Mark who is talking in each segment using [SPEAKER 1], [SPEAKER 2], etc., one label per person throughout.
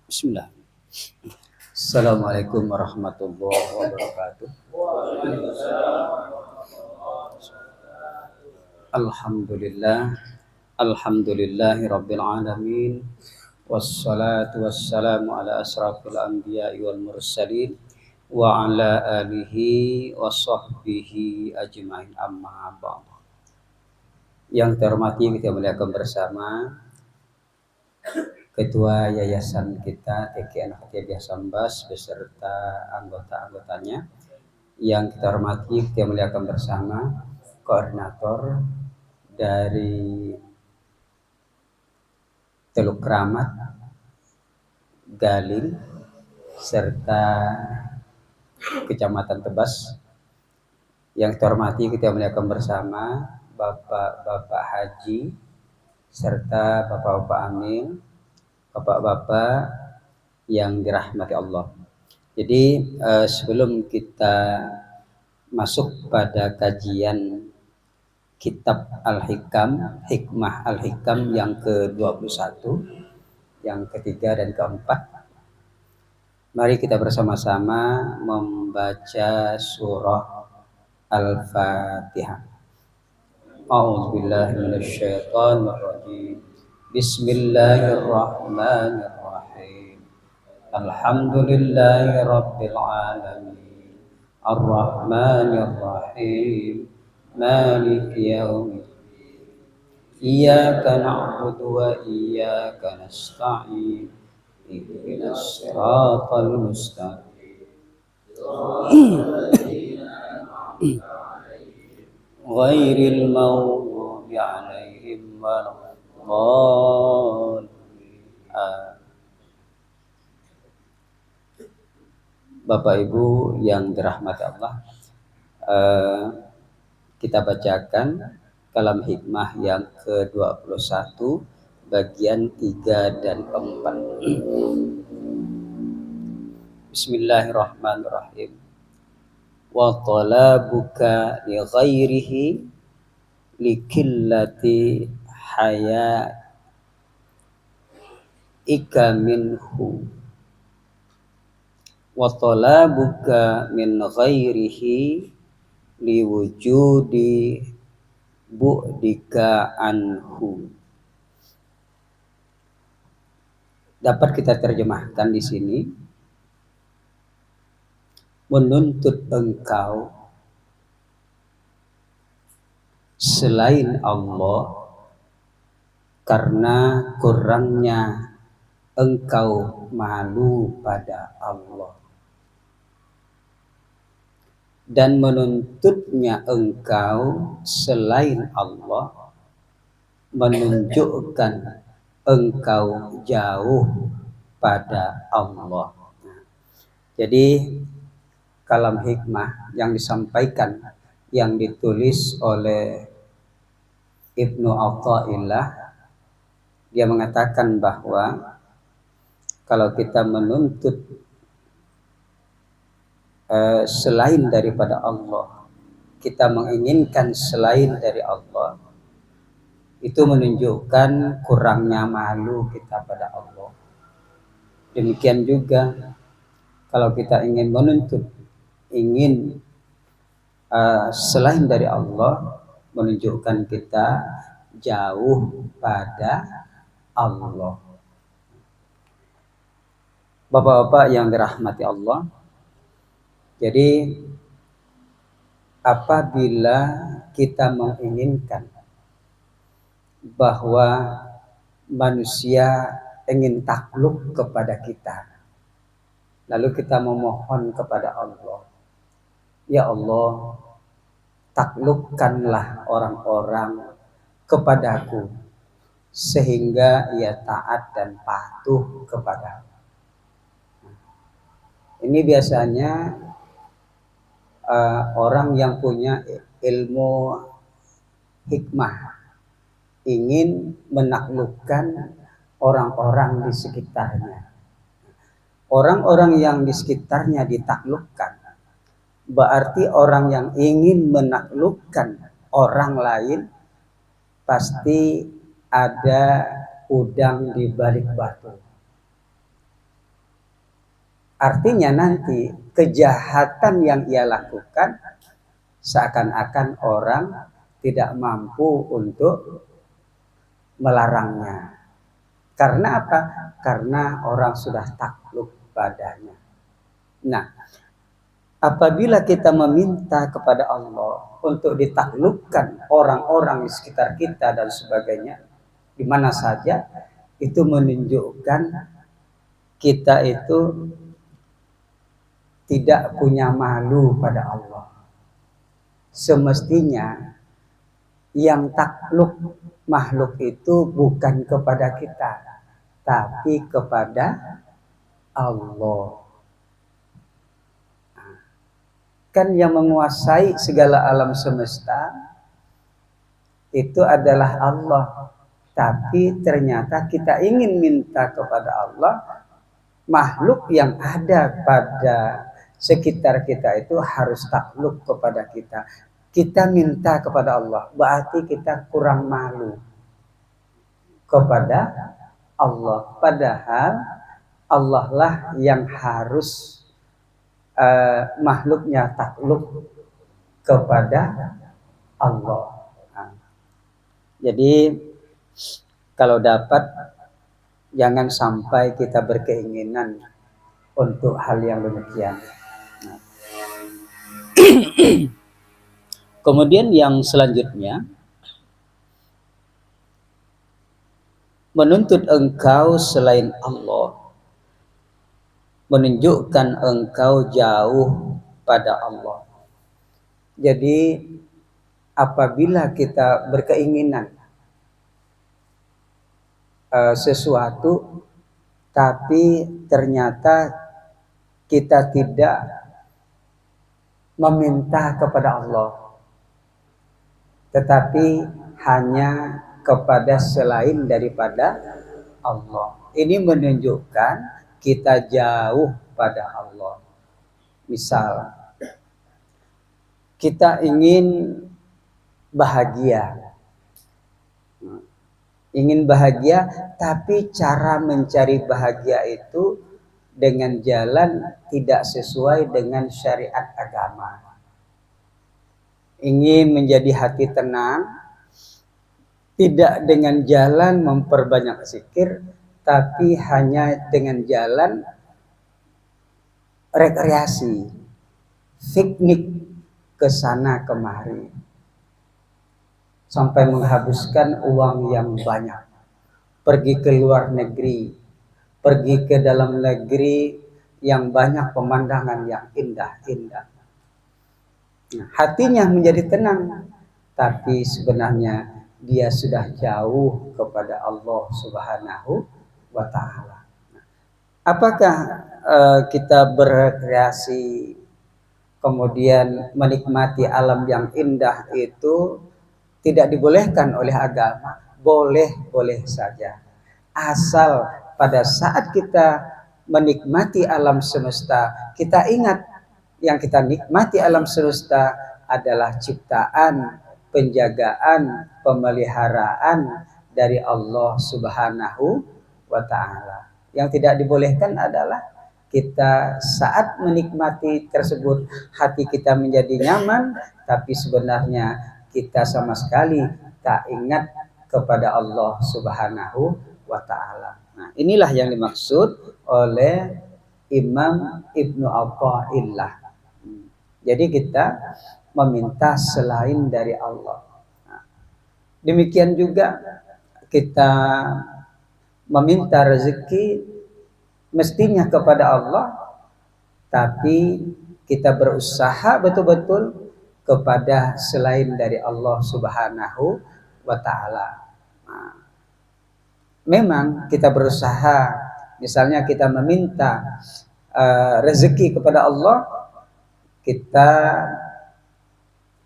[SPEAKER 1] Bismillah. Assalamualaikum warahmatullahi wabarakatuh. Alhamdulillah. Alhamdulillahi rabbil alamin. Wassalatu wassalamu ala asrafil anbiya'i wal mursalin wa ala alihi wa sahbihi ajmain, amma ba'd. Yang terhormati kita muliakan bersama Ketua Yayasan kita TKN Hatibiah Sambas beserta anggota-anggotanya. Yang kita hormati kita muliakan bersama koordinator dari Teluk Kramat, Galing, serta Kecamatan Tebas. Yang kita hormati kita muliakan bersama Bapak-bapak haji serta Bapak-bapak amin, Bapak-bapak yang dirahmati Allah. Jadi sebelum kita masuk pada kajian kitab Al-Hikam, Hikmah Al-Hikam yang ke-21, yang ketiga dan keempat, mari kita bersama-sama membaca surah Al-Fatihah. A'udzubillahi minasyaitonir rajim. Bismillahirrahmanirrahim. Alhamdulillahi rabbil alamin. Ar-Rahmanir Rahim. Maliki yaumiddin. Iyyaka na'budu wa iyyaka nasta'in. Ihdinas siratal mustaqim. Ghairil maghdubi 'alaihim waladdallin. Bapak Ibu yang dirahmati Allah, kita bacakan kalam hikmah yang ke-21 bagian 3 dan 4. Bismillahirrahmanirrahim. Wa talabuka li ghairihi likillati hayaika minhu. Wa talabuka min ghairihi liwujudi bu'dika anhu. Dapat kita terjemahkan di sini, menuntut engkau selain Allah karena kurangnya engkau malu pada Allah, dan menuntutnya engkau selain Allah menunjukkan engkau jauh pada Allah. Jadi kalam hikmah yang disampaikan, yang ditulis oleh Ibnu Athaillah, dia mengatakan bahwa kalau kita menuntut selain daripada Allah, kita menginginkan selain dari Allah, itu menunjukkan kurangnya malu kita pada Allah. Demikian juga kalau kita ingin menuntut, ingin selain dari Allah, menunjukkan kita jauh pada Allah. Bapak-bapak yang dirahmati Allah, jadi apabila kita menginginkan bahwa manusia ingin takluk kepada kita, lalu kita memohon kepada Allah, ya Allah, taklukkanlah orang-orang kepadaku sehingga ia taat dan patuh kepadaku. Ini biasanya orang yang punya ilmu hikmah ingin menaklukkan orang-orang di sekitarnya. Orang-orang yang di sekitarnya ditaklukkan, berarti orang yang ingin menaklukkan orang lain pasti ada udang di balik batu. Artinya nanti kejahatan yang ia lakukan seakan-akan orang tidak mampu untuk melarangnya. Karena apa? Karena orang sudah takluk padanya. Nah, apabila kita meminta kepada Allah untuk ditaklukkan orang-orang di sekitar kita dan sebagainya, di mana saja, itu menunjukkan kita itu tidak punya malu pada Allah. Semestinya yang takluk makhluk itu bukan kepada kita, tapi kepada Allah. Kan yang menguasai segala alam semesta itu adalah Allah. Tapi ternyata kita ingin minta kepada Allah, makhluk yang ada pada sekitar kita itu harus takluk kepada kita. Kita minta kepada Allah, berarti kita kurang malu kepada Allah. Padahal Allah lah yang harus makhluknya takluk kepada Allah. Nah, jadi kalau dapat jangan sampai kita berkeinginan untuk hal yang demikian. Nah. Kemudian yang selanjutnya, menuntut engkau selain Allah menunjukkan engkau jauh pada Allah. Jadi apabila kita berkeinginan sesuatu tapi ternyata kita tidak meminta kepada Allah, tetapi hanya kepada selain daripada Allah, ini menunjukkan kita jauh pada Allah. Misal kita ingin bahagia, tapi cara mencari bahagia itu dengan jalan tidak sesuai dengan syariat agama. Ingin menjadi hati tenang, tidak dengan jalan memperbanyak zikir, tapi hanya dengan jalan rekreasi, piknik ke sana kemari, sampai menghabiskan uang yang banyak, pergi ke luar negeri, pergi ke dalam negeri yang banyak pemandangan yang indah-indah. Nah, hatinya menjadi tenang, tapi sebenarnya dia sudah jauh kepada Allah Subhanahu wa Ta'ala. Apakah kita berrekreasi kemudian menikmati alam yang indah itu tidak dibolehkan oleh agama? Boleh saja, asal pada saat kita menikmati alam semesta, kita ingat yang kita nikmati alam semesta adalah ciptaan, penjagaan, pemeliharaan dari Allah Subhanahu wa Ta'ala. Yang tidak dibolehkan adalah kita saat menikmati tersebut hati kita menjadi nyaman, tapi sebenarnya kita sama sekali tak ingat kepada Allah Subhanahu wa Ta'ala. Nah, inilah yang dimaksud oleh Imam Ibnu Athaillah. Jadi kita meminta selain dari Allah. Nah, demikian juga kita meminta rezeki mestinya kepada Allah, tapi kita berusaha betul-betul kepada selain dari Allah Subhanahu wa Ta'ala. Nah, memang kita berusaha, misalnya kita meminta rezeki kepada Allah, kita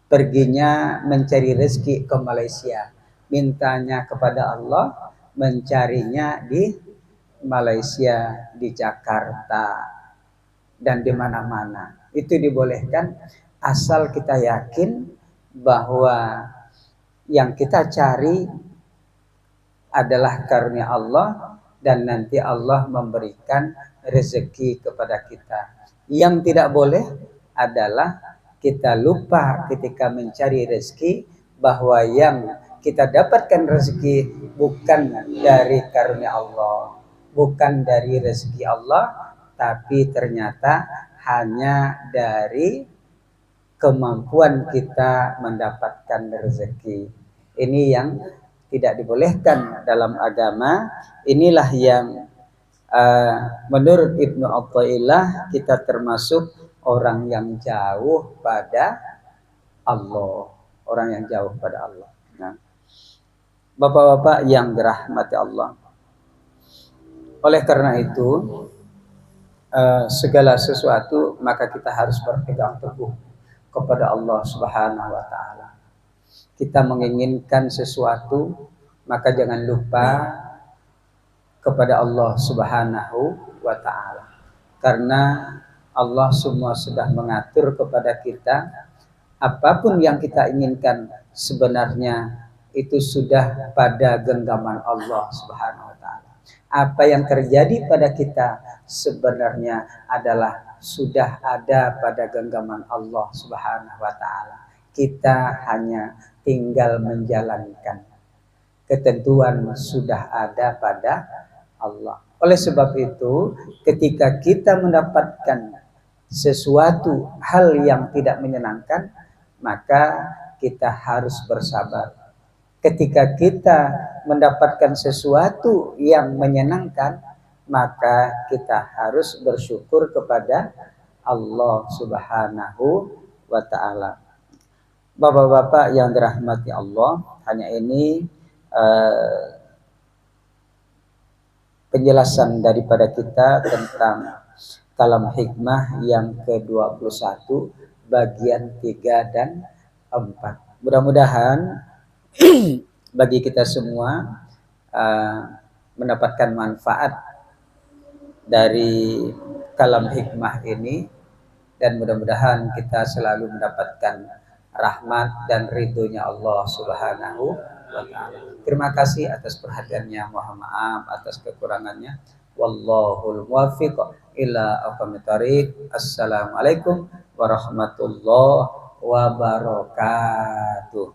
[SPEAKER 1] perginya mencari rezeki ke Malaysia, mintanya kepada Allah, mencarinya di Malaysia, di Jakarta, dan di mana-mana. Itu dibolehkan asal kita yakin bahwa yang kita cari adalah karunia Allah dan nanti Allah memberikan rezeki kepada kita. Yang tidak boleh adalah kita lupa ketika mencari rezeki bahwa yang kita dapatkan rezeki bukan dari karunia Allah, bukan dari rezeki Allah, tapi ternyata hanya dari kemampuan kita mendapatkan rezeki. Ini yang tidak dibolehkan dalam agama. Inilah yang menurut Ibnu Athaillah kita termasuk orang yang jauh pada Allah, orang yang jauh pada Allah. Nah, Bapak-bapak yang dirahmati Allah, oleh karena itu segala sesuatu maka kita harus berpegang teguh kepada Allah Subhanahu wa taala. Kita menginginkan sesuatu maka jangan lupa kepada Allah Subhanahu wa taala. Karena Allah semua sudah mengatur kepada kita apapun yang kita inginkan sebenarnya itu sudah pada genggaman Allah Subhanahu wa taala. Apa yang terjadi pada kita sebenarnya adalah sudah ada pada genggaman Allah Subhanahu wa taala. Kita hanya tinggal menjalankan. Ketentuan sudah ada pada Allah. Oleh sebab itu, ketika kita mendapatkan sesuatu hal yang tidak menyenangkan, maka kita harus bersabar. Ketika kita mendapatkan sesuatu yang menyenangkan, maka kita harus bersyukur kepada Allah Subhanahu wa taala. Bapak-bapak yang dirahmati Allah, hanya ini penjelasan daripada kita tentang kalam hikmah yang ke-21 bagian 3 dan 4. Mudah-mudahan bagi kita semua mendapatkan manfaat dari kalam hikmah ini, dan mudah-mudahan kita selalu mendapatkan rahmat dan ridhonya Allah Subhanahu wa ta'ala. Terima kasih atas perhatiannya, mohon maaf atas kekurangannya. Wallahul muwaffiq ila aqwamit thoriq. Assalamualaikum warahmatullahi wabarakatuh.